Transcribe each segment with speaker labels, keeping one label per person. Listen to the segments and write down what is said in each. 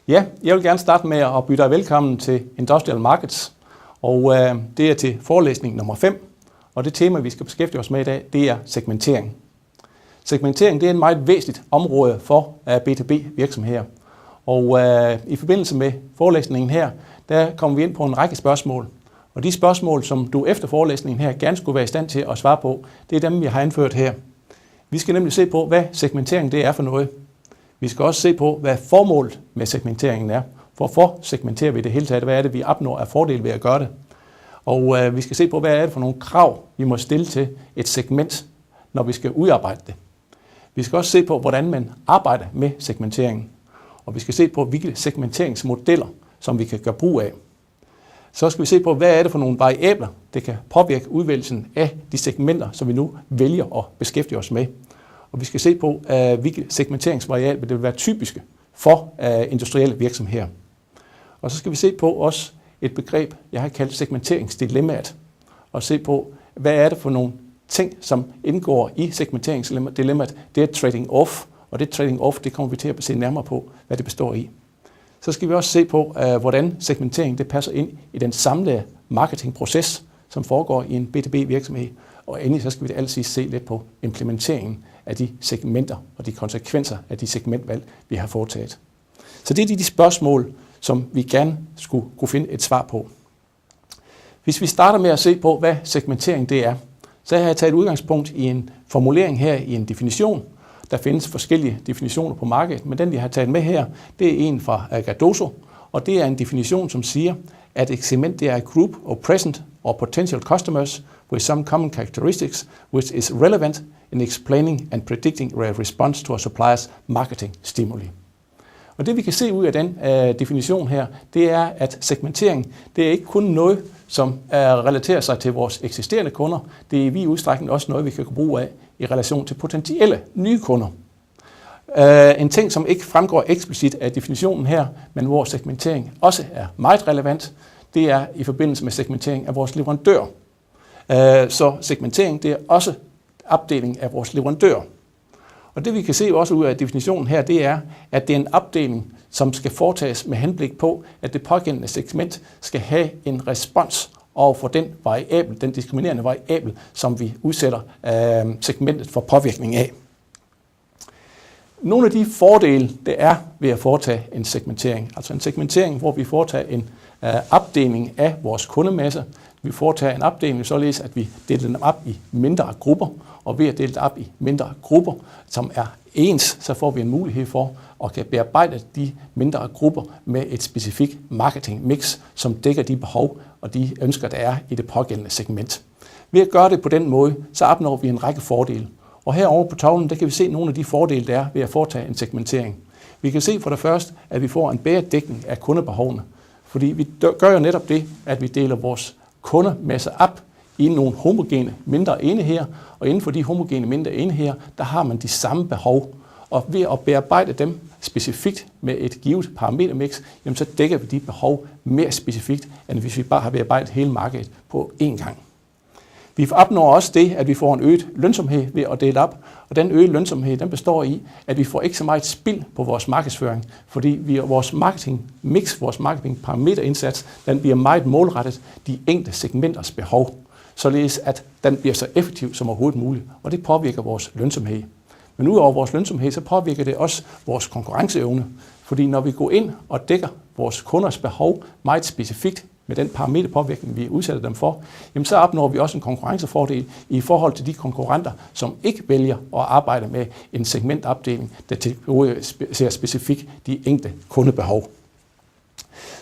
Speaker 1: Ja, jeg vil gerne starte med at byde dig velkommen til Industrial Markets, og det er til forelæsning nummer 5, og det tema, vi skal beskæftige os med i dag, det er segmentering. Segmentering det er et meget væsentligt område for B2B-virksomheder, og i forbindelse med forelæsningen her, der kommer vi ind på en række spørgsmål, og de spørgsmål, som du efter forelæsningen her gerne skulle være i stand til at svare på, det er dem, vi har anført her. Vi skal nemlig se på, hvad segmentering det er for noget. Vi skal også se på, hvad formålet med segmenteringen er. Hvorfor segmenterer vi det hele taget? Hvad er det, vi opnår af fordel ved at gøre det? Og vi skal se på, hvad er det for nogle krav, vi må stille til et segment, når vi skal udarbejde det. Vi skal også se på, hvordan man arbejder med segmenteringen. Og vi skal se på, hvilke segmenteringsmodeller, som vi kan gøre brug af. Så skal vi se på, hvad er det for nogle variabler, der kan påvirke udvælgelsen af de segmenter, som vi nu vælger at beskæftige os med. Og vi skal se på, hvilke segmenteringsvariabler det vil være typiske for industrielle virksomheder. Og så skal vi se på også et begreb, jeg har kaldt segmenteringsdilemmaet, og se på, hvad er det for nogle ting, som indgår i segmenteringsdilemmaet. Det er trading off, og det trading off, det kommer vi til at se nærmere på, hvad det består i. Så skal vi også se på, hvordan segmentering det passer ind i den samlede marketingproces, som foregår i en B2B-virksomhed. Og endelig så skal vi altid se lidt på implementeringen af de segmenter og de konsekvenser af de segmentvalg, vi har foretaget. Så det er de spørgsmål, som vi gerne skulle kunne finde et svar på. Hvis vi starter med at se på, hvad segmentering det er, så har jeg taget udgangspunkt i en formulering her i en definition. Der findes forskellige definitioner på markedet, men den, jeg har taget med her, det er en fra Cardoso, og det er en definition, som siger, at et segment det er a group of present or potential customers with some common characteristics, which is relevant in explaining and predicting a response to a supplier's marketing stimuli. Og det vi kan se ud af den definition her, det er, at segmentering det er ikke kun noget, som relaterer sig til vores eksisterende kunder. Det er i vid udstrækning også noget, vi kan bruge af i relation til potentielle nye kunder. En ting, som ikke fremgår eksplicit af definitionen her, men hvor segmentering også er meget relevant, det er i forbindelse med segmentering af vores leverandører. Så segmentering det er også opdeling af vores leverandører. Og det vi kan se også ud af definitionen her, det er, at det er en opdeling, som skal foretages med henblik på, at det pågældende segment skal have en respons over for den variabel, den diskriminerende variabel, som vi udsætter segmentet for påvirkning af. Nogle af de fordele, det er ved at foretage en segmentering, altså en segmentering, hvor vi foretager en opdeling af vores kundemasse. Vi foretager en opdeling således, at vi deler dem op i mindre grupper, og ved at dele det op i mindre grupper, som er ens, så får vi en mulighed for at kan bearbejde de mindre grupper med et specifikt marketing mix, som dækker de behov og de ønsker, der er i det pågældende segment. Ved at gøre det på den måde, så opnår vi en række fordele. Og herovre på tavlen, der kan vi se nogle af de fordele, der er ved at foretage en segmentering. Vi kan se for det første, at vi får en bedre dækning af kundebehovene. Fordi vi gør jo netop det, at vi deler vores kundemasse op i nogle homogene mindre enheder, og inden for de homogene mindre enheder, der har man de samme behov. Og ved at bearbejde dem specifikt med et givet parametermix, jamen så dækker vi de behov mere specifikt, end hvis vi bare har bearbejdet hele markedet på én gang. Vi opnår også det, at vi får en øget lønsomhed ved at dele op, og den øgede lønsomhed, den består i, at vi får ikke så meget spild på vores markedsføring, fordi vores marketing mix, vores marketing parameterindsats, den bliver meget målrettet de enkelte segmenters behov, således at den bliver så effektiv som overhovedet muligt, og det påvirker vores lønsomhed. Men udover vores lønsomhed, så påvirker det også vores konkurrenceevne, fordi når vi går ind og dækker vores kunders behov meget specifikt, med den parameterpåvirkning, vi udsætter dem for, jamen så opnår vi også en konkurrencefordel i forhold til de konkurrenter, som ikke vælger at arbejde med en segmentopdeling, der ser specifikt de enkelte kundebehov.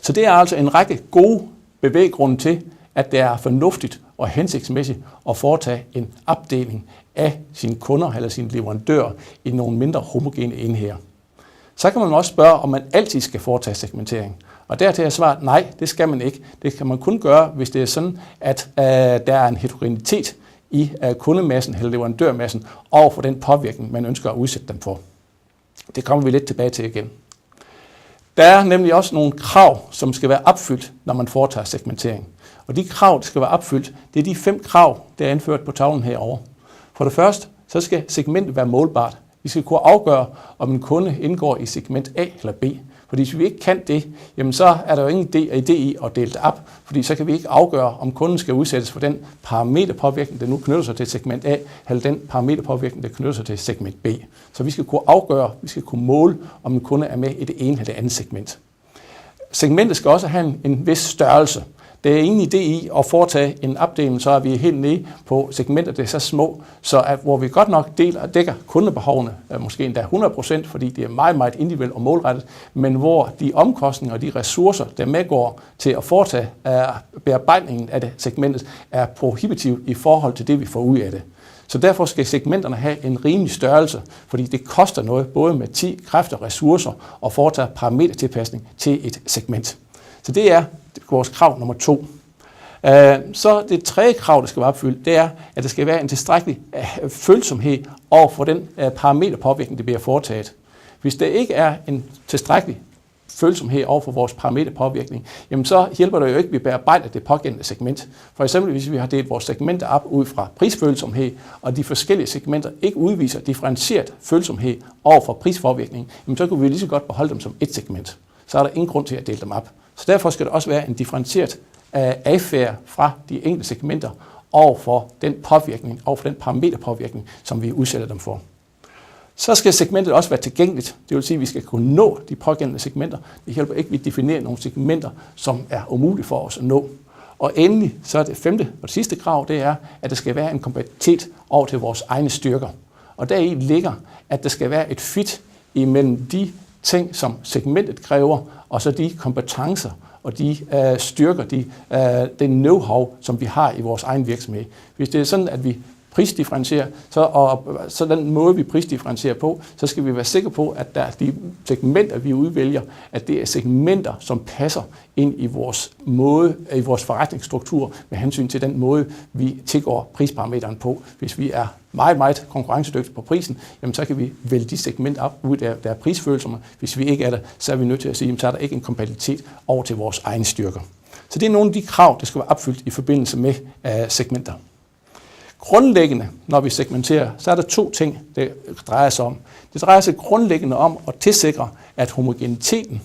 Speaker 1: Så det er altså en række gode bevæggrunde til, at det er fornuftigt og hensigtsmæssigt at foretage en opdeling af sine kunder eller sine leverandører i nogle mindre homogene enheder. Så kan man også spørge, om man altid skal foretage segmentering. Og dertil er svaret, nej, det skal man ikke. Det kan man kun gøre, hvis det er sådan, at der er en heterogenitet i kundemassen eller leverandørmassen over for den påvirkning, man ønsker at udsætte dem for. Det kommer vi lidt tilbage til igen. Der er nemlig også nogle krav, som skal være opfyldt, når man foretager segmentering. Og de krav, der skal være opfyldt, det er de 5 krav, der er indført på tavlen herovre. For det første, så skal segmentet være målbart. Vi skal kunne afgøre, om en kunde indgår i segment A eller B. Fordi hvis vi ikke kan det, jamen så er der jo ingen idé i at dele det op, fordi så kan vi ikke afgøre, om kunden skal udsættes for den parameterpåvirkning, der nu knytter sig til segment A, eller den parameterpåvirkning, der knytter sig til segment B. Så vi skal kunne afgøre, vi skal kunne måle, om en kunde er med i det ene eller det andet segment. Segmentet skal også have en vis størrelse. Der er ingen idé i at foretage en opdeling, så er vi helt nede på segmenter, der er så små, så hvor vi godt nok dækker kundebehovene, måske endda 100%, fordi det er meget, meget individuelt og målrettet, men hvor de omkostninger og de ressourcer, der medgår til at foretage bearbejdningen af det segmentet, er prohibitivt i forhold til det, vi får ud af det. Så derfor skal segmenterne have en rimelig størrelse, fordi det koster noget, både med tid, kræfter og ressourcer, at foretage parametertilpasning til et segment. Så det er vores krav nummer 2. Så det tredje krav, der skal være opfyldt, det er, at der skal være en tilstrækkelig følsomhed over for den parameterpåvirkning, der bliver foretaget. Hvis der ikke er en tilstrækkelig følsomhed over for vores parameterpåvirkning, jamen så hjælper det jo ikke, at vi bearbejder det pågældende segment. For eksempel, hvis vi har delt vores segmenter op ud fra prisfølsomhed, og de forskellige segmenter ikke udviser differentieret følsomhed over for prispåvirkning, jamen så kunne vi lige så godt beholde dem som et segment. Så er der ingen grund til at dele dem op. Så derfor skal der også være en differentieret adfærd fra de enkelte segmenter over for den påvirkning, over for den parameterpåvirkning, som vi udsætter dem for. Så skal segmentet også være tilgængeligt. Det vil sige, at vi skal kunne nå de pågældende segmenter. Det hjælper ikke, at vi definerer nogle segmenter, som er umulige for os at nå. Og endelig, så er det femte og det sidste krav, det er, at der skal være en kompatibilitet over til vores egne styrker. Og deri ligger, at der skal være et fit imellem de ting, som segmentet kræver, og så de kompetencer og de styrker, den know-how, som vi har i vores egen virksomhed. Hvis det er sådan, at vi prisdifferentierer, så den måde, vi prisdifferentierer på, så skal vi være sikre på, at der de segmenter, vi udvælger, at det er segmenter, som passer ind i vores måde, i vores forretningsstruktur med hensyn til den måde, vi tilgår prisparameteren på. Hvis vi er meget, meget konkurrencedygtige på prisen, jamen så kan vi vælge de segmenter op ud der er prisfølsomme. Hvis vi ikke er der, så er vi nødt til at sige, at så er der ikke en kompatibilitet over til vores egne styrker. Så det er nogle af de krav, der skal være opfyldt i forbindelse med segmenter. Grundlæggende, når vi segmenterer, så er der 2 ting, det drejer sig om. Det drejer sig grundlæggende om at tilsikre, at homogeniteten,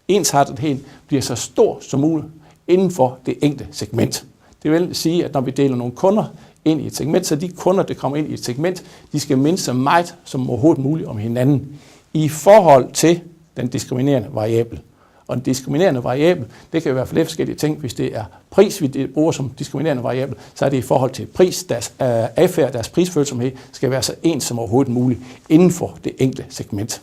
Speaker 1: ensartetheden, bliver så stor som muligt inden for det enkelte segment. Det vil sige, at når vi deler nogle kunder ind i et segment, så de kunder, der kommer ind i et segment, de skal minde så meget som overhovedet muligt om hinanden i forhold til den diskriminerende variabel. Og en diskriminerende variabel, det kan være flere forskellige ting. Hvis det er pris, vi bruger som diskriminerende variabel, så er det i forhold til pris, deres adfærd, deres prisfølsomhed, skal være så ens som overhovedet muligt inden for det enkelte segment.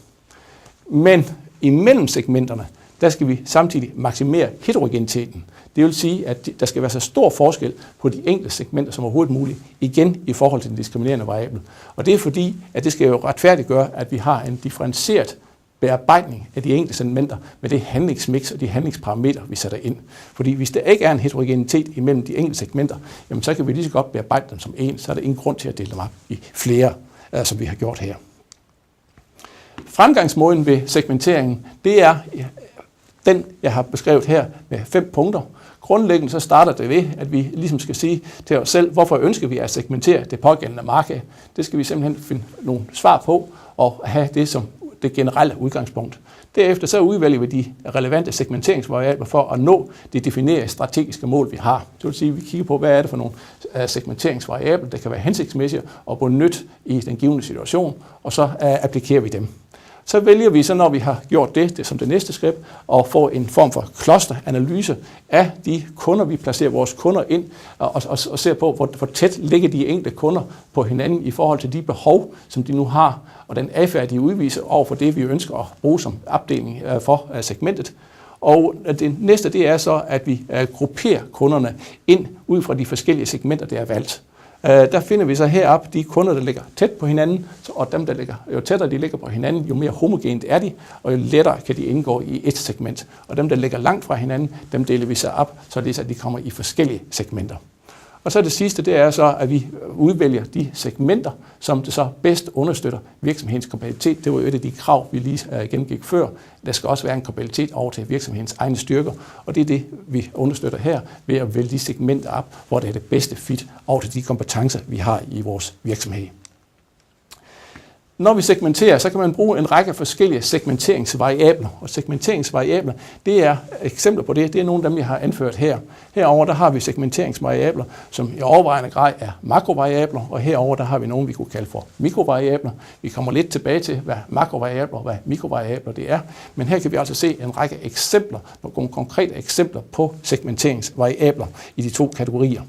Speaker 1: Men imellem segmenterne, der skal vi samtidig maksimere heterogeniteten. Det vil sige, at der skal være så stor forskel på de enkelte segmenter som overhovedet muligt, igen i forhold til den diskriminerende variabel. Og det er fordi, at det skal jo retfærdiggøre, at vi har en differentieret bearbejdning af de enkelte segmenter med det handlingsmix og de handlingsparametre, vi sætter ind. Fordi hvis der ikke er en heterogenitet imellem de enkelte segmenter, jamen så kan vi lige så godt bearbejde dem som en, så er der ingen grund til at dele dem op i flere, som vi har gjort her. Fremgangsmåden ved segmenteringen, det er den, jeg har beskrevet her med 5 punkter. Grundlæggende så starter det ved, at vi ligesom skal sige til os selv, hvorfor ønsker vi at segmentere det pågældende marked. Det skal vi simpelthen finde nogle svar på og have det som det generelle udgangspunkt. Derefter så udvælger vi de relevante segmenteringsvariabler for at nå de definerede strategiske mål, vi har. Det vil sige, at vi kigger på, hvad er det for nogle segmenteringsvariabler, der kan være hensigtsmæssige og benytte i den givne situation, og så applikerer vi dem. Så vælger vi så, når vi har gjort det som det næste skridt, at få en form for clusteranalyse af de kunder, vi placerer vores kunder ind, og ser på, hvor tæt ligger de enkelte kunder på hinanden i forhold til de behov, som de nu har, og den adfærd, de udviser over for det, vi ønsker at bruge som opdeling for segmentet. Og det næste, det er så, at vi grupperer kunderne ind ud fra de forskellige segmenter, der er valgt. Der finder vi så heroppe de kunder, der ligger tæt på hinanden, og dem, der ligger, jo tættere de ligger på hinanden, jo mere homogent er de, og jo lettere kan de indgå i et segment. Og dem, der ligger langt fra hinanden, dem deler vi så op, så de kommer i forskellige segmenter. Og så det sidste, det er så, at vi udvælger de segmenter, som det så bedst understøtter virksomhedens kompatibilitet. Det var jo et af de krav, vi lige gennemgik før. Der skal også være en kompatibilitet over til virksomhedens egne styrker, og det er det, vi understøtter her ved at vælge de segmenter op, hvor det er det bedste fit over til de kompetencer, vi har i vores virksomhed. Når vi segmenterer, så kan man bruge en række forskellige segmenteringsvariabler. Og segmenteringsvariabler, det er eksempler på det. Det er nogle af dem, jeg har anført her. Herover der har vi segmenteringsvariabler, som i overvejende grad er makrovariabler, og herover der har vi nogle, vi kunne kalde for mikrovariabler. Vi kommer lidt tilbage til, hvad makrovariabler og hvad mikrovariabler det er. Men her kan vi altså se en række eksempler, nogle konkrete eksempler på segmenteringsvariabler i de to kategorier.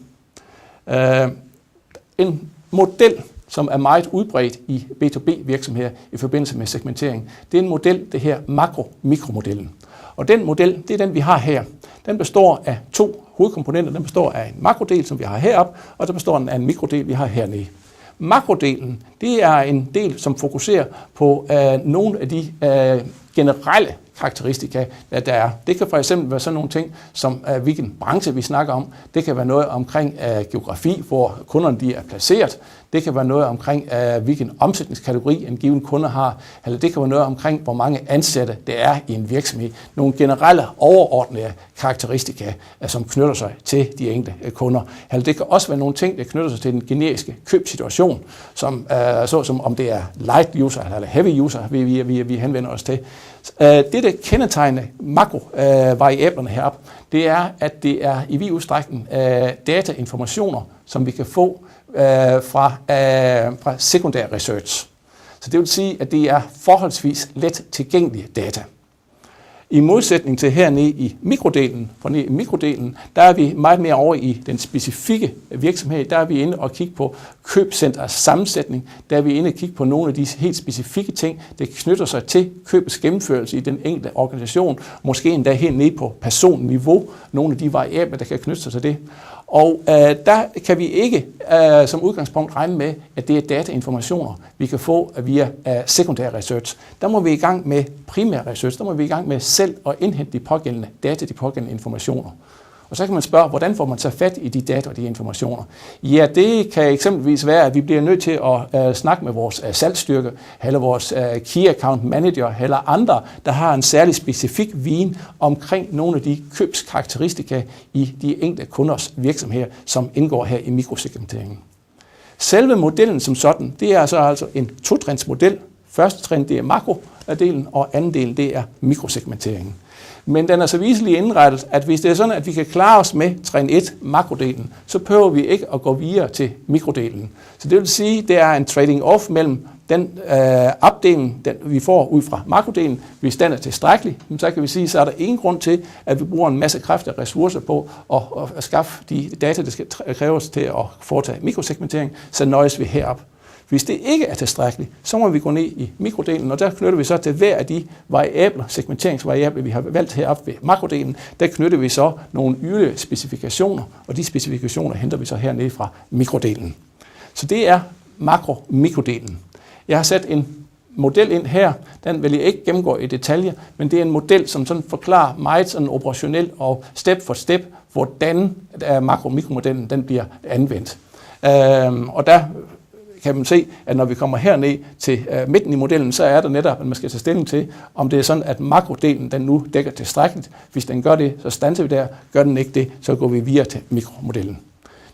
Speaker 1: En model, som er meget udbredt i B2B-virksomheder i forbindelse med segmentering. Det er en model, det her makro-mikromodellen. Og den model, det er den, vi har her. Den består af to hovedkomponenter. Den består af en makrodel, som vi har heroppe, og der består den af en mikrodel, vi har hernede. Makrodelen, det er en del, som fokuserer på nogle af de generelle karakteristika, der er. Det kan for eksempel være sådan nogle ting, som hvilken branche vi snakker om. Det kan være noget omkring geografi, hvor kunderne de er placeret. Det kan være noget omkring, hvilken omsætningskategori en given kunde har. Eller det kan være noget omkring, hvor mange ansatte der er i en virksomhed. Nogle generelle overordnede karakteristika, som knytter sig til de enkelte kunder. Eller det kan også være nogle ting, der knytter sig til den generiske købssituation, som om det er light user eller heavy user, vi henvender os til. Det, der kendetegner makrovariablerne heroppe, det er, at det er i vid udstrækning datainformationer, som vi kan få fra sekundær research. Så det vil sige, at det er forholdsvis let tilgængelige data. I modsætning til hernede i mikrodelen, for nede i mikrodelen, der er vi meget mere over i den specifikke virksomhed. Der er vi inde og kigge på købscenterets sammensætning. Der er vi inde og kigge på nogle af de helt specifikke ting, der knytter sig til købets gennemførelse i den enkelte organisation. Måske endda helt ned på personniveau. Nogle af de variabler, der kan knytte sig til det. Og der kan vi ikke som udgangspunkt regne med, at det er datainformationer, vi kan få via sekundær research. Der må vi i gang med primær research. Der må vi i gang med selv at indhente de pågældende data, de pågældende informationer. Og så kan man spørge, hvordan får man så fat i de data og de informationer? Ja, det kan eksempelvis være, at vi bliver nødt til at snakke med vores salgsstyrke, eller vores key account manager, eller andre, der har en særlig specifik viden omkring nogle af de købskarakteristika i de enkelte kunders virksomheder, som indgår her i mikrosegmenteringen. Selve modellen som sådan, det er så altså en totrinsmodel. Første trin, det er makrodelen, og anden del, det er mikrosegmenteringen. Men den er så viseligt indrettet, at hvis det er sådan, at vi kan klare os med trin 1, makrodelen, så behøver vi ikke at gå videre til mikrodelen. Så det vil sige, at det er en trading off mellem den opdeling, vi får ud fra makrodelen. Hvis den er tilstrækkelig, så kan vi sige, så er der ingen grund til, at vi bruger en masse kræfter og ressourcer på at skaffe de data, der skal kræves til at foretage mikrosegmentering, så nøjes vi herop. Hvis det ikke er tilstrækkeligt, så må vi gå ned i mikrodelen, og der knytter vi så til hver af de variabler, segmenteringsvariabler, vi har valgt heroppe ved makrodelen, der knytter vi så nogle yderligere specifikationer, og de specifikationer henter vi så hernede fra mikrodelen. Så det er makro-mikrodelen. Jeg har sat en model ind her, den vil jeg ikke gennemgå i detaljer, men det er en model, som sådan forklarer meget sådan operationelt og step for step, hvordan makro-mikromodellen den bliver anvendt. Og der kan man se, at når vi kommer herned til midten i modellen, så er der netop, at man skal tage stilling til, om det er sådan, at makrodelen den nu dækker tilstrækkeligt. Hvis den gør det, så standser vi der. Gør den ikke det, så går vi videre til mikromodellen.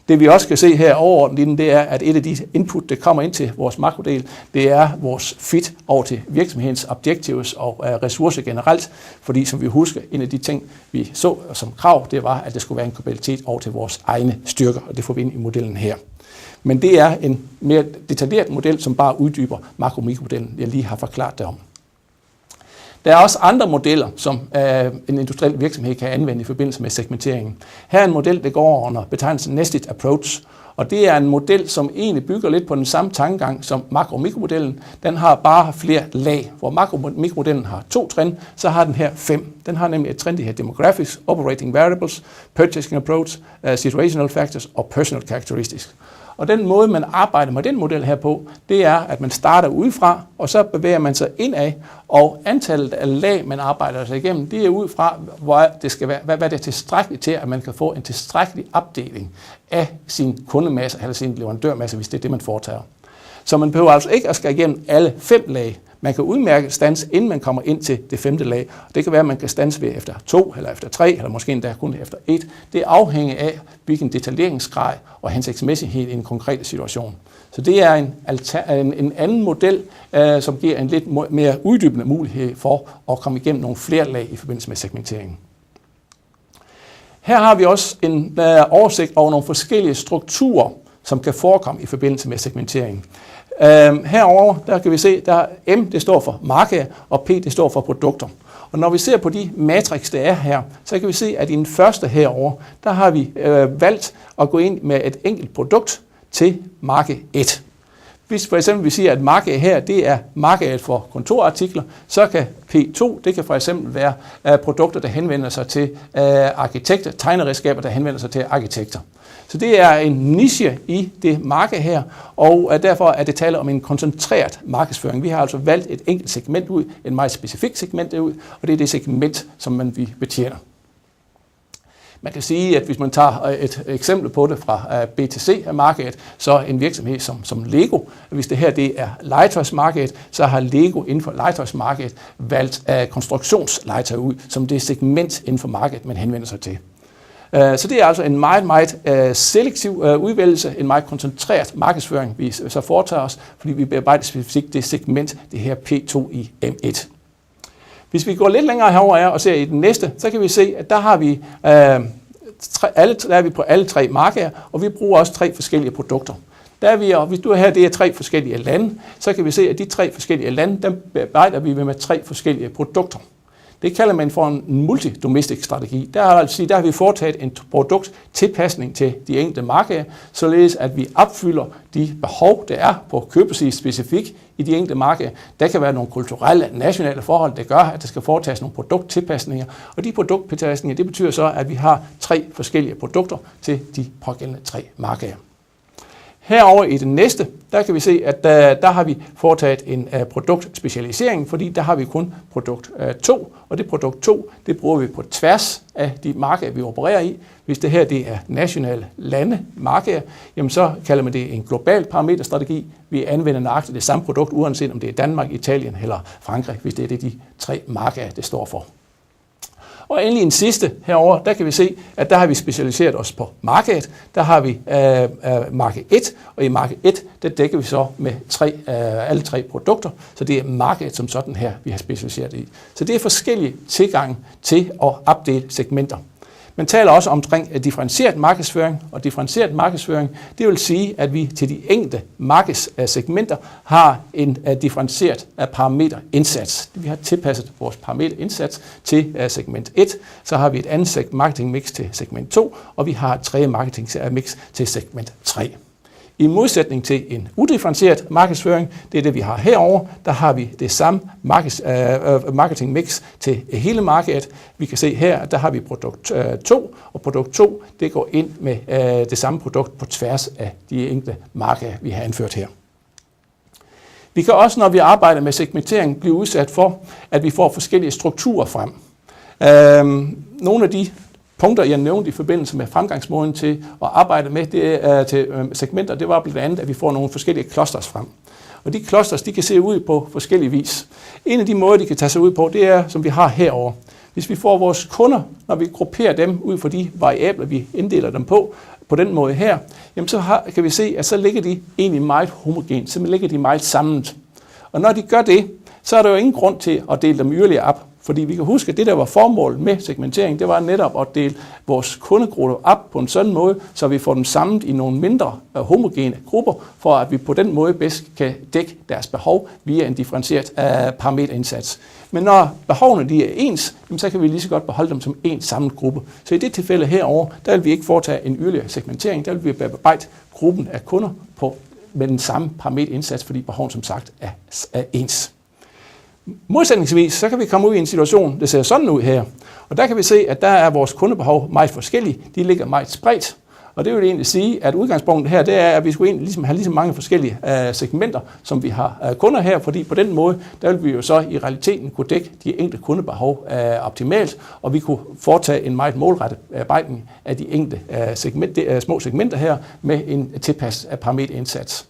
Speaker 1: Det vi også kan se her overordnet, det er, at et af de input, der kommer ind til vores makrodel, det er vores fit over til virksomhedens objectives og ressourcer generelt. Fordi som vi husker, en af de ting, vi så som krav, det var, at der skulle være en kompatibilitet over til vores egne styrker, og det får vi ind i modellen her. Men det er en mere detaljeret model, som bare uddyber makro-mikromodellen, jeg lige har forklaret det om. Der er også andre modeller, som en industriel virksomhed kan anvende i forbindelse med segmenteringen. Her er en model, der går under betegnelsen Nested Approach, og det er en model, som egentlig bygger lidt på den samme tankegang som makro-mikromodellen. Den har bare flere lag. Hvor makro-mikromodellen har 2 trin, så har den her 5. Den har nemlig et trin, der hedder Demographics, Operating Variables, Purchasing Approach, Situational Factors og Personal Characteristics. Og den måde, man arbejder med den model her på, det er, at man starter udefra, og så bevæger man sig indad, og antallet af lag, man arbejder sig igennem, det er ud fra, hvor det skal være, hvad det er tilstrækkeligt til, at man kan få en tilstrækkelig opdeling af sin kundemasse eller sin leverandørmasse, hvis det er det, man foretager. Så man behøver altså ikke at skal igennem alle 5 lag, Man kan udmærke stands, inden man kommer ind til det 5. lag. Det kan være, at man kan stands ved efter 2, eller efter 3, eller måske endda kun efter 1. Det afhænger af, hvilken detaljeringsgrad og hensigtsmæssighed i en konkret situation. Så det er en anden model, som giver en lidt mere uddybende mulighed for at komme igennem nogle flere lag i forbindelse med segmenteringen. Her har vi også en oversigt over nogle forskellige strukturer, som kan forekomme i forbindelse med segmentering. Herover der kan vi se, at M det står for markeder, og P det står for produkter. Og når vi ser på de matrix, der er her, så kan vi se, at i den første herover, der har vi valgt at gå ind med et enkelt produkt til marked 1. Hvis for eksempel vi siger, at markedet her det er markedet for kontorartikler, så kan P2 det kan for eksempel være produkter, der henvender sig til arkitekter, tegneredskaber, der henvender sig til arkitekter. Så det er en niche i det marked her, og derfor er det tale om en koncentreret markedsføring. Vi har altså valgt et enkelt segment ud, et meget specifikt segment ud, og det er det segment, som vi betjener. Man kan sige, at hvis man tager et eksempel på det fra BTC-markedet, så en virksomhed som Lego, hvis det her det er legetøjsmarkedet, så har Lego inden for legetøjsmarkedet valgt konstruktionslegetøj ud, som det segment inden for markedet, man henvender sig til. Så det er altså en meget, meget selektiv udvælgelse, en meget koncentreret markedsføring, vi så foretager os, fordi vi bearbejder specifikt det segment, det her P2 i M1. Hvis vi går lidt længere herover og ser i den næste, så kan vi se, at der har vi, der er vi på alle 3 markeder, og vi bruger også 3 forskellige produkter. Der er vi, og hvis du er her, det er 3 forskellige lande, så kan vi se, at de 3 forskellige lande, dem bearbejder vi med 3 forskellige produkter. Det kalder man for en multidomestic strategi. Der har vi foretaget en produkttilpasning til de enkelte markeder, således at vi opfylder de behov, der er på købesiden specifikt i de enkelte markeder. Der kan være nogle kulturelle, nationale forhold, der gør, at der skal foretages nogle produkttilpasninger. Og de produkttilpasninger, det betyder så, at vi har 3 forskellige produkter til de pågældende 3 markeder. Herover i den næste, der kan vi se, at der har vi foretaget en produktspecialisering, fordi der har vi kun produkt 2, og det produkt 2, det bruger vi på tværs af de markeder, vi opererer i. Hvis det her det er nationale landemarkeder, jamen så kalder man det en global parameterstrategi. Vi anvender nøjagtigt det samme produkt, uanset om det er Danmark, Italien eller Frankrig, hvis det er det, de 3 markeder, det står for. Og endelig en sidste herover, der kan vi se, at der har vi specialiseret os på markedet. Der har vi marked 1, og i marked 1, der dækker vi så med alle 3 produkter. Så det er markedet som sådan her, vi har specialiseret i. Så det er forskellige tilgange til at opdele segmenter. Man taler også omkring differentieret markedsføring, og differentieret markedsføring, det vil sige, at vi til de enkelte markedssegmenter har en differentieret parameterindsats. Vi har tilpasset vores parameterindsats til segment 1, så har vi et andet marketingmix til segment 2, og vi har et tredje marketingmix til segment 3. I modsætning til en udifferentieret markedsføring, det er det, vi har herover, der har vi det samme marketingmix til hele markedet. Vi kan se her, at der har vi produkt 2, og produkt 2, det går ind med det samme produkt på tværs af de enkelte markeder, vi har anført her. Vi kan også, når vi arbejder med segmentering, blive udsat for, at vi får forskellige strukturer frem. Nogle af de punkter, jeg nævnte i forbindelse med fremgangsmåden til at arbejde med til segmenter, det var blandt andet, at vi får nogle forskellige clusters frem. Og de clusters, de kan se ud på forskellige vis. En af de måder, de kan tage sig ud på, det er, som vi har herover. Hvis vi får vores kunder, når vi grupperer dem ud for de variabler, vi inddeler dem på den måde her, jamen så kan vi se, at så ligger de egentlig meget homogent, så ligger de meget samlet. Og når de gør det, så er der jo ingen grund til at dele dem yderligere op. Fordi vi kan huske, at det, der var formålet med segmentering, det var netop at dele vores kundegrupper op på en sådan måde, så vi får dem samlet i nogle mindre homogene grupper, for at vi på den måde bedst kan dække deres behov via en differentieret parameterindsats. Men når behovene de er ens, så kan vi lige så godt beholde dem som en samlet gruppe. Så i det tilfælde herover, der vil vi ikke foretage en yderligere segmentering, der vil vi bearbejde gruppen af kunder med den samme parameterindsats, fordi behoven som sagt er ens. Modsætningsvis, så kan vi komme ud i en situation, der ser sådan ud her. Og der kan vi se, at der er vores kundebehov meget forskellige. De ligger meget spredt. Og det vil egentlig sige, at udgangspunktet her, det er, at vi skulle egentlig have lige så mange forskellige segmenter, som vi har kunder her. Fordi på den måde, der vil vi jo så i realiteten kunne dække de enkelte kundebehov optimalt. Og vi kunne foretage en meget målrettet arbejdning af de enkelte små segmenter her med en tilpasset parameterindsats.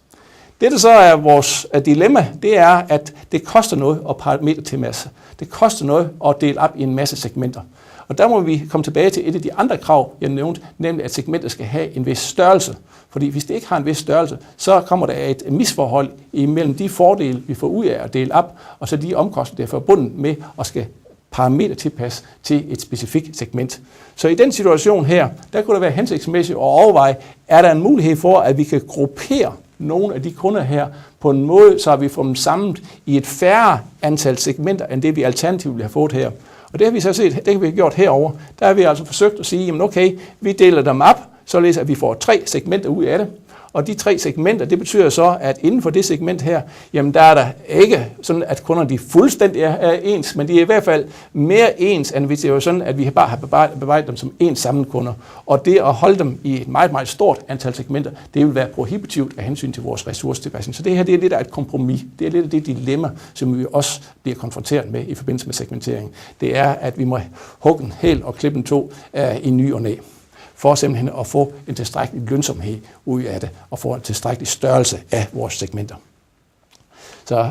Speaker 1: Det, der så er vores dilemma, det er, at det koster noget at parametre til masse. Det koster noget at dele op i en masse segmenter. Og der må vi komme tilbage til et af de andre krav, jeg nævnte, nemlig at segmentet skal have en vis størrelse. Fordi hvis det ikke har en vis størrelse, så kommer der et misforhold imellem de fordele, vi får ud af at dele op, og så de omkostninger, der er forbundet med at skal parameter tilpasse til et specifikt segment. Så i den situation her, der kunne det være hensigtsmæssigt at overveje, er der en mulighed for, at vi kan gruppere nogle af de kunder her på en måde, så vi får dem samlet i et færre antal segmenter, end det vi alternativt vil have fået her. Og det har vi så set, det har vi gjort herover. Der har vi altså forsøgt at sige, jamen okay, vi deler dem op, således at vi får 3 segmenter ud af det. Og de 3 segmenter, det betyder så, at inden for det segment her, jamen der er der ikke sådan, at kunderne de fuldstændig er ens, men de er i hvert fald mere ens, end hvis det er jo sådan, at vi bare har bevaret dem som ens samlede kunder. Og det at holde dem i et meget, meget stort antal segmenter, det vil være prohibitivt af hensyn til vores ressourcetilpasning. Så det her, det er lidt af et kompromis. Det er lidt af det dilemma, som vi også bliver konfronteret med i forbindelse med segmentering. Det er, at vi må hugge en hæl og klippe en to i ny og næ, for simpelthen at få en tilstrækkelig lønsomhed ud af det, og få en tilstrækkelig størrelse af vores segmenter. Så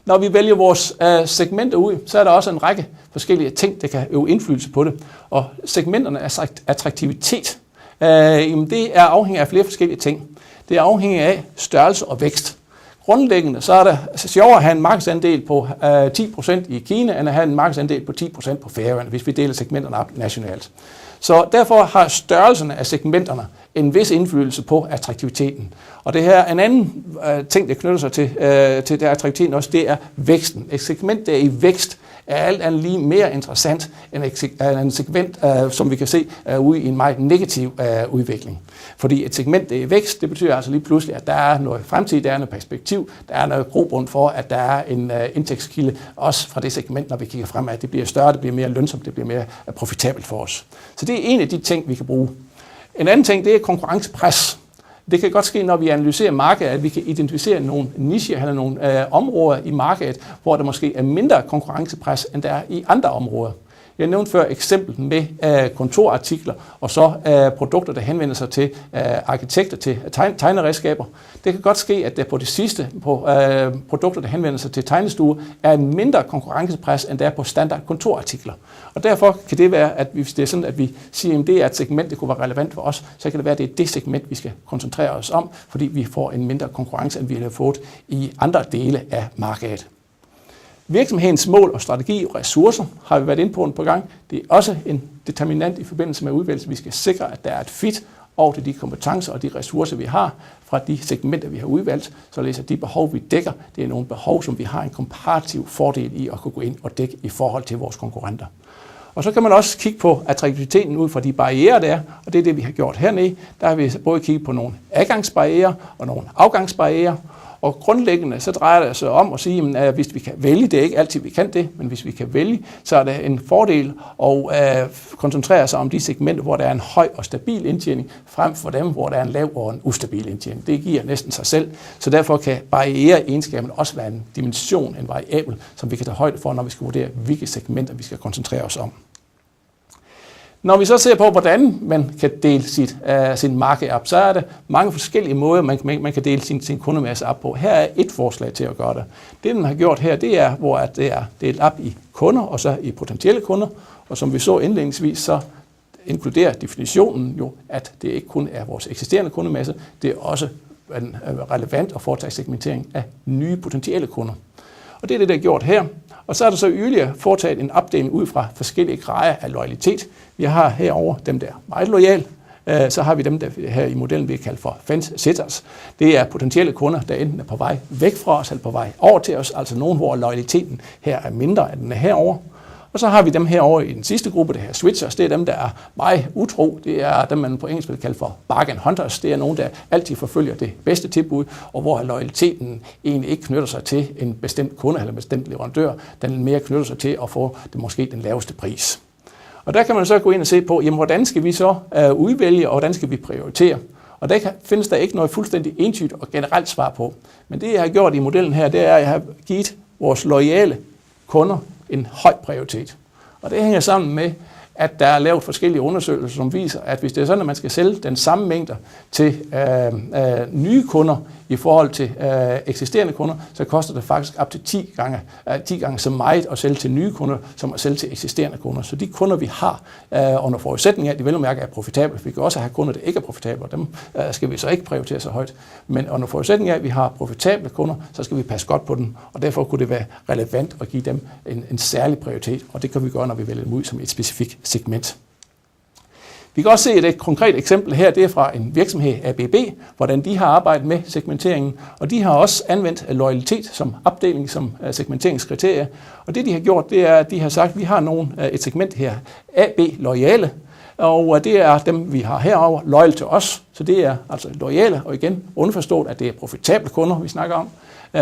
Speaker 1: når vi vælger vores segmenter ud, så er der også en række forskellige ting, der kan øve indflydelse på det. Og segmenterne er attraktivitet. Det er afhængig af flere forskellige ting. Det er afhængig af størrelse og vækst. Grundlæggende så er det sjovere at have en markedsandel på 10% i Kina, end at have en markedsandel på 10% på Færøerne, hvis vi deler segmenterne op nationalt. Så derfor har størrelsen af segmenterne en vis indflydelse på attraktiviteten. Og det her er en anden ting, der knytter sig til det attraktiviteten også, det er væksten. Et segment, der er i vækst, er alt andet lige mere interessant end en segment, som vi kan se ude i en meget negativ udvikling. Fordi et segment, der er i vækst, det betyder altså lige pludselig, at der er noget fremtid, der er noget perspektiv, der er noget grobund for, at der er en indtægtskilde, også fra det segment, når vi kigger fremad. Det bliver større, det bliver mere lønsomt, det bliver mere profitabelt for os. Så det er en af de ting, vi kan bruge. En anden ting, det er konkurrencepres. Det kan godt ske, når vi analyserer markedet, at vi kan identificere nogle nicher eller nogle områder i markedet, hvor der måske er mindre konkurrencepres, end der er i andre områder. Jeg nævnte før eksempel med kontorartikler og så produkter, der henvender sig til arkitekter, til tegneredskaber. Det kan godt ske, at der på det sidste på produkter, der henvender sig til tegnestuer, er en mindre konkurrencepres, end der er på standard kontorartikler. Og derfor kan det være, at hvis det er sådan, at vi siger, at det er et segment, der kunne være relevant for os, så kan det være, at det er det segment, vi skal koncentrere os om, fordi vi får en mindre konkurrence, end vi har fået i andre dele af markedet. Virksomhedens mål og strategi og ressourcer har vi været inde på en par gange. Det er også en determinant i forbindelse med udvælgelsen. Vi skal sikre, at der er et fit over til de kompetencer og de ressourcer, vi har fra de segmenter, vi har udvalgt, således at de behov, vi dækker, det er nogle behov, som vi har en komparativ fordel i at kunne gå ind og dække i forhold til vores konkurrenter. Og så kan man også kigge på attraktiviteten ud fra de barrierer, der er, og det er det, vi har gjort hernede. Der har vi både kigget på nogle adgangsbarrierer og nogle afgangsbarrierer. Og grundlæggende så drejer det sig om at sige, at hvis vi kan vælge, det er ikke altid vi kan det, men hvis vi kan vælge, så er det en fordel at koncentrere sig om de segmenter, hvor der er en høj og stabil indtjening, frem for dem, hvor der er en lav og en ustabil indtjening. Det giver næsten sig selv, så derfor kan barriereegenskaben også være en dimension, en variabel, som vi kan tage højde for, når vi skal vurdere, hvilke segmenter vi skal koncentrere os om. Når vi så ser på, hvordan man kan dele sin marked op, så er der mange forskellige måder, man kan dele sin kundemasse op på. Her er et forslag til at gøre det. Det, den har gjort her, det er, hvor det er delt op i kunder og så i potentielle kunder. Og som vi så indledningsvis, så inkluderer definitionen jo, at det ikke kun er vores eksisterende kundemasse, det er også relevant at foretage segmentering af nye potentielle kunder. Og det er det, der er gjort her. Og så er der så yderligere foretaget en opdeling ud fra forskellige grader af loyalitet. Vi har herover dem, der er meget loyale. Så har vi dem, der her i modellen vi kalder for fence-sitters. Det er potentielle kunder, der enten er på vej væk fra os eller på vej over til os. Altså nogen, hvor loyaliteten her er mindre, end den er herover. Og så har vi dem herovre i den sidste gruppe, det her switchers. Det er dem, der er meget utro. Det er dem, man på engelsk vil kalde for bargain hunters. Det er nogen, der altid forfølger det bedste tilbud, og hvor loyaliteten egentlig ikke knytter sig til en bestemt kunde eller en bestemt leverandør. Den mere knytter sig til at få måske den laveste pris. Og der kan man så gå ind og se på, jamen, hvordan skal vi så udvælge, og hvordan skal vi prioritere? Og der findes der ikke noget fuldstændig entydigt og generelt svar på. Men det, jeg har gjort i modellen her, det er, at jeg har givet vores loyale kunder en høj prioritet. Og det hænger sammen med, at der er lavet forskellige undersøgelser, som viser, at hvis det er sådan, at man skal sælge den samme mængder til nye kunder i forhold til eksisterende kunder, så koster det faktisk op til 10 gange så meget at sælge til nye kunder, som at sælge til eksisterende kunder. Så de kunder, vi har, under forudsætning af, at de vel og mærke er profitable, vi kan også have kunder, der ikke er profitable, og dem skal vi så ikke prioritere så højt. Men under forudsætning af, at vi har profitable kunder, så skal vi passe godt på dem, og derfor kunne det være relevant at give dem en særlig prioritet, og det kan vi gøre, når vi vælger dem ud som et specifikt segment. Vi kan også se et konkret eksempel her, det er fra en virksomhed, ABB, hvordan de har arbejdet med segmenteringen, og de har også anvendt loyalitet som opdeling, som segmenteringskriterie. Og det de har gjort, det er, at de har sagt, at vi har et segment her, AB loyale, og det er dem, vi har herover loyal til os. Så det er altså loyale, og igen underforstået, at det er profitable kunder, vi snakker om,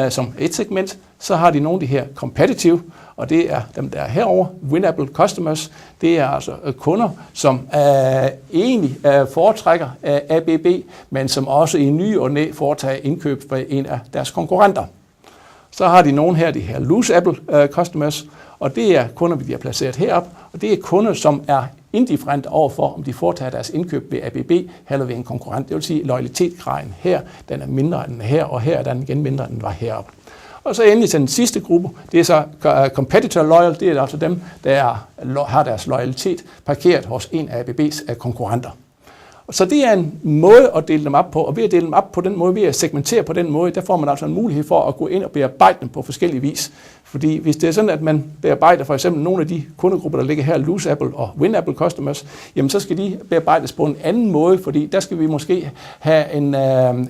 Speaker 1: som et segment. Så har de nogle af de her competitive, og det er dem, der er herover, winnable customers. Det er altså kunder, som egentlig foretrækker ABB, men som også i ny og næ foretager indkøb for en af deres konkurrenter. Så har de nogle her, de her losable customers, og det er kunder, vi har placeret herop, og det er kunder, som er indifferente overfor, om de foretager deres indkøb ved ABB eller ved en konkurrent. Det vil sige, at loyalitetsgraden her, den er mindre end her, og her er den igen mindre, end den var heroppe. Og så endelig til den sidste gruppe, det er så competitor loyal, det er altså dem, der har deres loyalitet parkeret hos en af ABB's konkurrenter. Så det er en måde at dele dem op på, og ved at dele dem op på den måde, ved at segmentere på den måde, der får man altså en mulighed for at gå ind og bearbejde dem på forskellige vis. Fordi hvis det er sådan, at man bearbejder for eksempel nogle af de kundegrupper, der ligger her, losable og winnable customers, jamen så skal de bearbejdes på en anden måde, fordi der skal vi måske have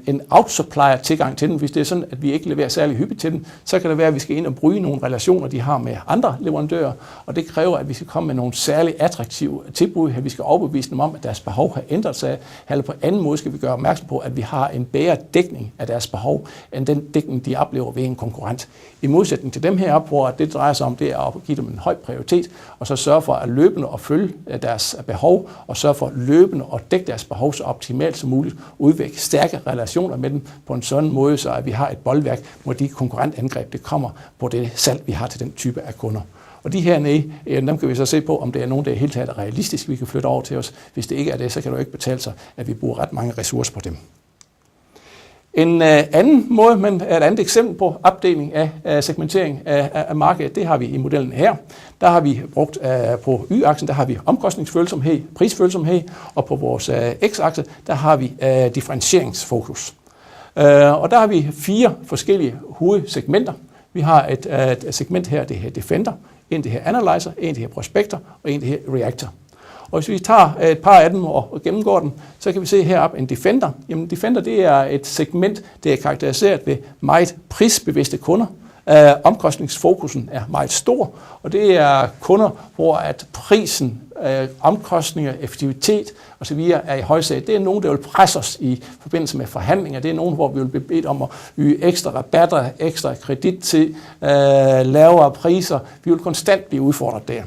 Speaker 1: en outsupplier tilgang til dem. Hvis det er sådan, at vi ikke leverer særlig hyppigt til dem, så kan det være, at vi skal ind og bryde nogle relationer, de har med andre leverandører, og det kræver, at vi skal komme med nogle særligt attraktive tilbud, at vi skal overbevise dem om, at deres behov har ændret sig, eller på anden måde skal vi gøre opmærksom på, at vi har en bedre dækning af deres behov, end den dækning, de oplever ved en konkurrent. I modsætning til dem her, hvor det drejer sig om, det er at give dem en høj prioritet, og så sørge for at løbende og følge deres behov, og sørge for løbende at dække deres behov så optimalt som muligt, udvikle stærke relationer med dem på en sådan måde, så at vi har et boldværk mod de konkurrentangreb, det kommer på det salg, vi har til den type af kunder. Og de her dem kan vi så se på, om det er nogen, der er helt taget realistisk, vi kan flytte over til os. Hvis det ikke er det, så kan det jo ikke betale sig, at vi bruger ret mange ressourcer på dem. En anden måde, men et andet eksempel på opdeling af segmentering af markedet, det har vi i modellen her. Der har vi brugt på y-aksen, der har vi omkostningsfølsomhed, prisfølsomhed, og på vores x-akse, der har vi differentieringsfokus. Og der har vi 4 forskellige hovedsegmenter. Vi har et segment her, det her Defender, en det her Analyzer, en det her Prospector og en det her Reactor. Og hvis vi tager et par af dem og gennemgår dem, så kan vi se heroppe en Defender. Jamen Defender, det er et segment, det er karakteriseret ved meget prisbevidste kunder. Omkostningsfokusen er meget stor, og det er kunder, hvor at prisen, omkostninger, effektivitet osv. er i højsædet. Det er nogen, der vil presse os i forbindelse med forhandlinger. Det er nogen, hvor vi vil blive bedt om at yde ekstra rabatter, ekstra kredit til lavere priser. Vi vil konstant blive udfordret der.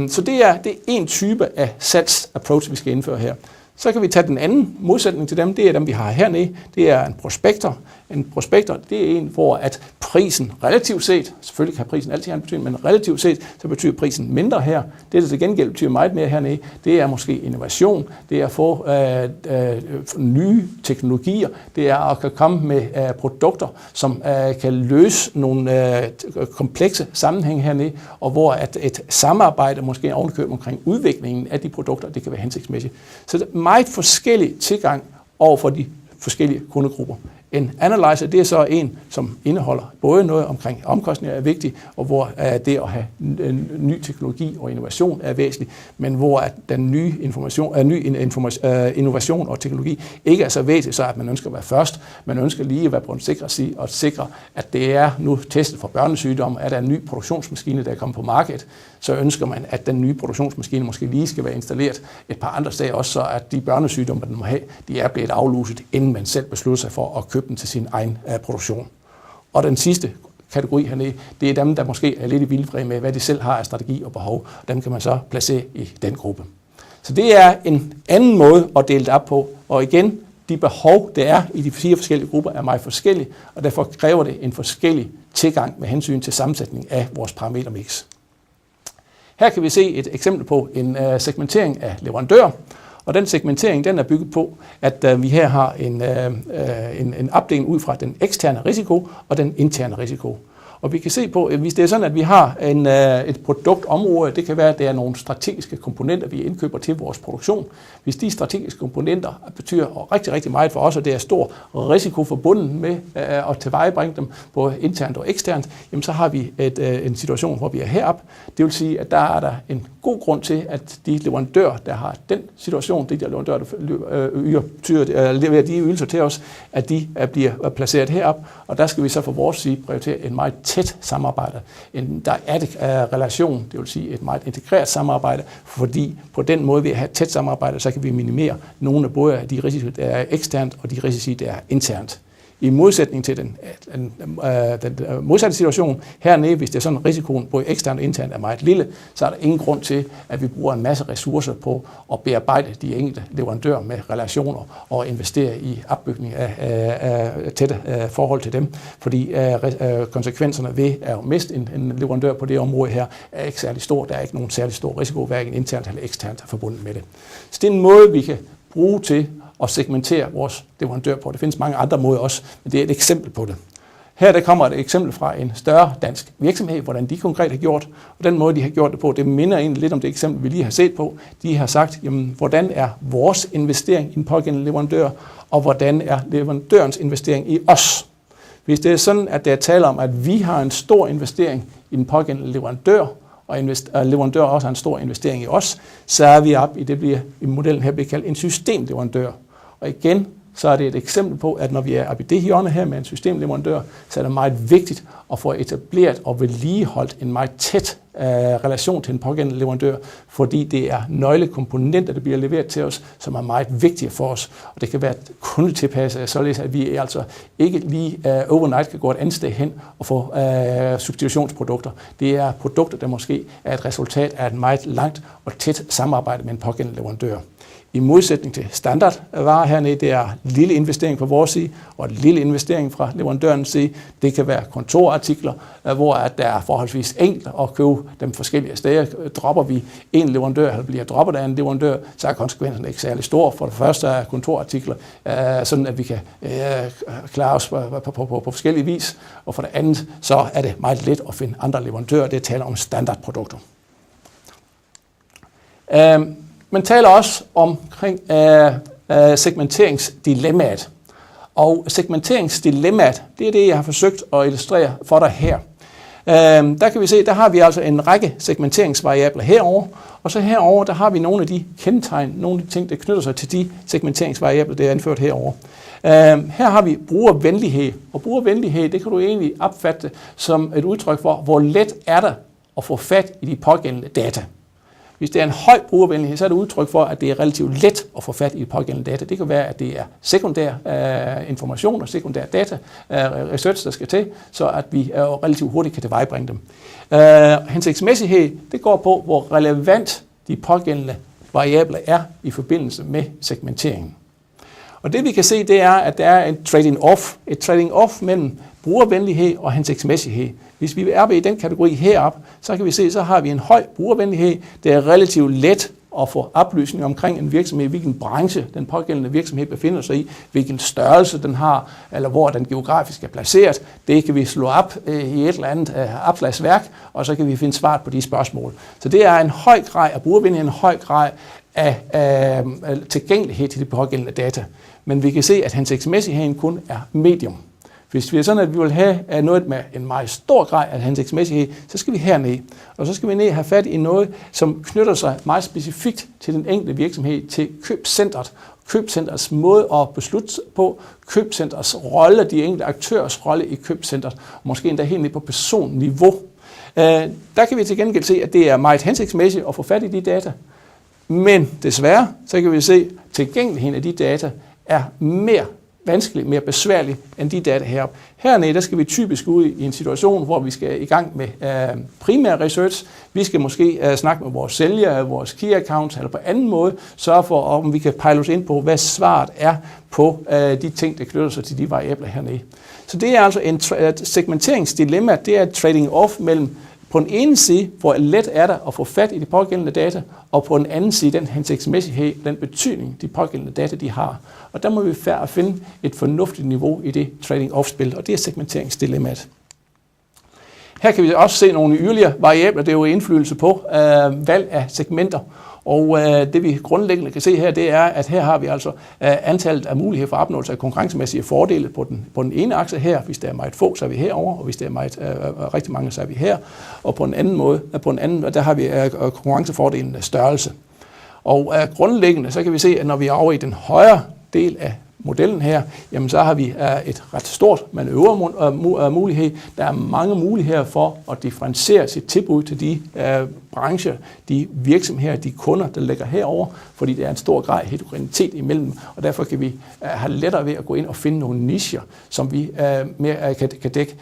Speaker 1: Så det er en type af salgsapproach, vi skal indføre her. Så kan vi tage den anden modsætning til dem, det er dem, vi har hernede. Det er en prospektor. En prospektor, det er en, hvor at prisen relativt set, selvfølgelig kan prisen altid have en betydning, men relativt set, så betyder prisen mindre her. Det, der til gengæld betyder meget mere hernede, det er måske innovation, det er at få nye teknologier, det er at kan komme med produkter, som kan løse nogle komplekse sammenhæng hernede, og hvor at et samarbejde, måske ovenikøbet omkring udviklingen af de produkter, det kan være hensigtsmæssigt. Så det er meget forskellig tilgang over for de forskellige kundegrupper. En analyzer, det er så en, som indeholder både noget omkring omkostninger er vigtigt, og hvor det at have ny teknologi og innovation er væsentligt, men hvor den nye innovation og teknologi ikke er så væsentligt, så at man ønsker at være først. Man ønsker lige at være på en sikker side og sikre, at det er nu testet for børnesygdomme, at der er en ny produktionsmaskine, der er kommet på markedet, så ønsker man, at den nye produktionsmaskine måske lige skal være installeret et par andre steder også, så at de børnesygdomme, man må have, de er blevet afluset, inden man selv beslutter sig for at købe den til sin egen produktion. Og den sidste kategori hernede, det er dem, der måske er lidt i vildfred med, hvad de selv har af strategi og behov. Dem kan man så placere i den gruppe. Så det er en anden måde at dele det op på. Og igen, de behov, der er i de 4 forskellige grupper, er meget forskellige, og derfor kræver det en forskellig tilgang med hensyn til sammensætning af vores parametermix. Her kan vi se et eksempel på en segmentering af leverandører, og den segmentering den er bygget på, at vi her har en opdeling ud fra den eksterne risiko og den interne risiko. Og vi kan se på, at hvis det er sådan, at vi har et produktområde, det kan være, at det er nogle strategiske komponenter, vi indkøber til vores produktion. Hvis de strategiske komponenter betyder rigtig, rigtig meget for os, og det er stor risiko forbundet med at tilvejebringe dem, både internt og eksternt, jamen så har vi en situation, hvor vi er heroppe. Det vil sige, at der er der en god grund til, at de leverandører, der har den situation, de leverandører, der leverer de ydelser til os, at de bliver placeret heroppe, og der skal vi så fra vores side prioritere en meget tæt samarbejde, en dyadic relation, det vil sige et meget integreret samarbejde, fordi på den måde ved at have et tæt samarbejde, så kan vi minimere nogle af både de risici, der er eksternt, og de risici, der er internt. I modsætning til den modsatte situation hernede, hvis det er sådan, at risikoen både eksternt og internt er meget lille, så er der ingen grund til, at vi bruger en masse ressourcer på at bearbejde de enkelte leverandører med relationer og investere i opbygning af tætte forhold til dem, fordi konsekvenserne ved at miste en leverandør på det område her er ikke særlig stor. Der er ikke nogen særlig stor risiko, hverken internt eller eksternt er forbundet med det. Så det er en måde, vi kan bruge til at segmentere vores leverandør på. Der findes mange andre måder også, men det er et eksempel på det. Her der kommer et eksempel fra en større dansk virksomhed, hvordan de konkret har gjort, og den måde, de har gjort det på, det minder egentlig lidt om det eksempel, vi lige har set på. De har sagt, jamen, hvordan er vores investering i en pågældende leverandør, og hvordan er leverandørens investering i os. Hvis det er sådan, at der er tale om, at vi har en stor investering i den pågældende leverandør, og leverandør også har en stor investering i os, så er vi op i det, bliver i modellen her bliver kaldt en systemleverandør. Og igen, så er det et eksempel på, at når vi er oppe i det hjørne her med en systemleverandør, så er det meget vigtigt at få etableret og vedligeholdt en meget tæt relation til en pågældende leverandør, fordi det er nøglekomponenter, der bliver leveret til os, som er meget vigtige for os. Og det kan være kundetilpasset, således at vi altså ikke lige overnight kan gå et andet sted hen og få substitutionsprodukter. Det er produkter, der måske er et resultat af et meget langt og tæt samarbejde med en pågældende leverandør. I modsætning til standardvarer hernede, det er en lille investering fra vores side, og en lille investering fra leverandørens side. Det kan være kontorartikler, hvor der er forholdsvis enkelt at købe dem forskellige steder. Dropper vi en leverandør, eller bliver droppet af en leverandør, så er konsekvenserne ikke særlig store. For det første er kontorartikler, sådan at vi kan klare os på forskellige vis. Og for det andet, så er det meget let at finde andre leverandører. Det taler om standardprodukter. Man taler også omkring segmenteringsdilemmaet. Og segmenteringsdilemmaet, det er det, jeg har forsøgt at illustrere for dig her. Der kan vi se, der har vi altså en række segmenteringsvariabler herover, og så herover der har vi nogle af de kendetegn, nogle af de ting, der knytter sig til de segmenteringsvariabler, der er anført herover. Her har vi brugervenlighed, og brugervenlighed, det kan du egentlig opfatte som et udtryk for, hvor let er det at få fat i de pågældende data. Hvis det er en høj brugervenlighed, så er det udtryk for, at det er relativt let at få fat i de pågældende data. Det kan være, at det er sekundær information og sekundær data, research, der skal til, så at vi relativt hurtigt kan tilvejebringe dem. Hensigtsmæssighed, det går på, hvor relevant de pågældende variabler er i forbindelse med segmenteringen. Og det vi kan se, det er, at der er et trading off mellem brugervenlighed og hensigtsmæssighed. Hvis vi er i den kategori heroppe, så kan vi se, så har vi en høj brugervenlighed. Det er relativt let at få oplysning omkring en virksomhed, hvilken branche den pågældende virksomhed befinder sig i, hvilken størrelse den har, eller hvor den geografisk er placeret. Det kan vi slå op i et eller andet opslagsværk, og så kan vi finde svar på de spørgsmål. Så det er en høj grad af brugervenlighed, en høj grad af tilgængelighed til de pågældende data. Men vi kan se, at hensigtsmæssigheden kun er medium. Hvis vi er sådan, at vi vil have noget med en meget stor grad af hensigtsmæssighed, så skal vi herned. Og så skal vi ned have fat i noget, som knytter sig meget specifikt til den enkelte virksomhed, til købscentret. Købscentrets måde at beslutte på, købscentrets rolle, de enkelte aktørers rolle i købscentret, og måske endda helt ned på personniveau. Der kan vi til gengæld se, at det er meget hensigtsmæssigt at få fat i de data. Men desværre, så kan vi se, at tilgængeligheden af de data er mere vanskelig, mere besværlig end de data heroppe. Hernede, der skal vi typisk ud i en situation, hvor vi skal i gang med primær research. Vi skal måske snakke med vores sælgere, vores key accounts, eller på anden måde sørge for, om vi kan pejle os ind på, hvad svaret er på de ting, der knytter sig til de variabler hernede. Så det er altså et segmenteringsdilemma, det er et trading off mellem på den ene side, hvor let er det at få fat i de pågældende data, og på den anden side, den hensigtsmæssighed, den betydning, de pågældende data, de har. Og der må vi finde et fornuftigt niveau i det trading-off-spil, og det er segmenteringsdilemmaet. Her kan vi også se nogle yderligere variabler, det er jo indflydelse på valg af segmenter. Og det vi grundlæggende kan se her, det er, at her har vi altså antallet af muligheder for opnåelse af konkurrencemæssige fordele på den ene akse her. Hvis der er meget få, så er vi herover, og hvis der er meget rigtig mange, så er vi her. Og på en anden måde, der har vi konkurrencefordelen af størrelse. Og grundlæggende, så kan vi se, at når vi er over i den højre del af modellen her, jamen så har vi et ret stort manøvremulighed. Der er mange muligheder for at differentiere sit tilbud til de brancher, de virksomheder, de kunder, der ligger herover, fordi der er en stor grad af heterogenitet imellem, og derfor kan vi have lettere ved at gå ind og finde nogle nicher, som vi mere kan dække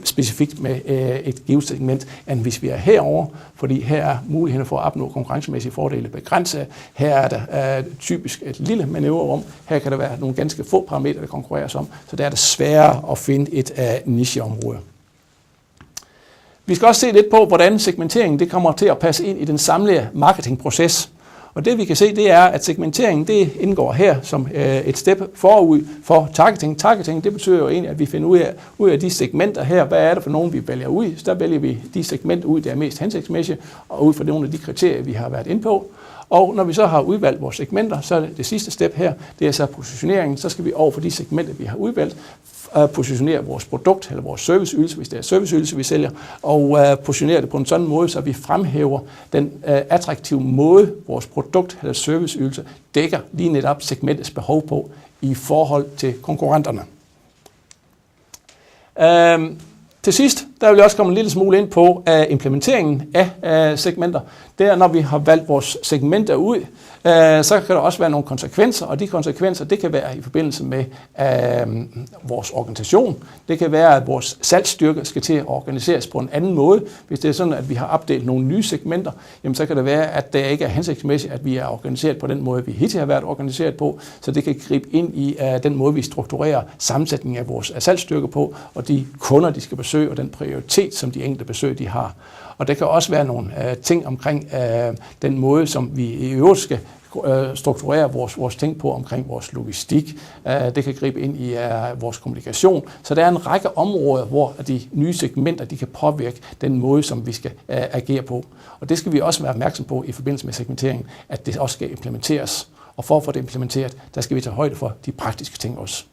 Speaker 1: specifikt med et givet segment, end hvis vi er herover, fordi her er muligheden for at opnå konkurrencemæssige fordele begrænset. Her er der typisk et lille manøvrerum. Her kan der være nogle ganske få parametre, der konkurreres om, så der er det sværere at finde et nicheområde. Vi skal også se lidt på, hvordan segmenteringen det kommer til at passe ind i den samlede marketingproces. Og det vi kan se, det er, at segmenteringen det indgår her som et step forud for targeting. Targeting det betyder jo egentlig, at vi finder ud af de segmenter her. Hvad er det for nogen, vi vælger ud? Så der vælger vi de segmenter ud, der er mest hensigtsmæssige, og ud fra nogle af de kriterier, vi har været inde på. Og når vi så har udvalgt vores segmenter, så er det sidste step her, det er så positioneringen. Så skal vi over for de segmenter, vi har udvalgt, positionere vores produkt eller vores serviceydelse, hvis det er serviceydelse, vi sælger, og positionere det på en sådan måde, så vi fremhæver den attraktive måde, vores produkt eller serviceydelse dækker lige netop segmentets behov på i forhold til konkurrenterne. Til sidst, der vil jeg også komme en lille smule ind på implementeringen af segmenter. Det er, når vi har valgt vores segmenter ud, så kan der også være nogle konsekvenser, og de konsekvenser, det kan være i forbindelse med vores organisation. Det kan være, at vores salgsstyrke skal til at organiseres på en anden måde. Hvis det er sådan, at vi har opdelt nogle nye segmenter, jamen så kan det være, at det ikke er hensigtsmæssigt, at vi er organiseret på den måde, vi hittil har været organiseret på, så det kan gribe ind i den måde, vi strukturerer sammensætningen af vores salgsstyrke på, og de kunder, de skal besøge, og den prioritet, som de enkelte besøg, de har. Og der kan også være nogle ting omkring den måde, som vi i øvrigt skal strukturere vores ting på omkring vores logistik. Det kan gribe ind i vores kommunikation. Så der er en række områder, hvor de nye segmenter de kan påvirke den måde, som vi skal agere på. Og det skal vi også være opmærksom på i forbindelse med segmentering, at det også skal implementeres. Og for at få det implementeret, der skal vi tage højde for de praktiske ting også.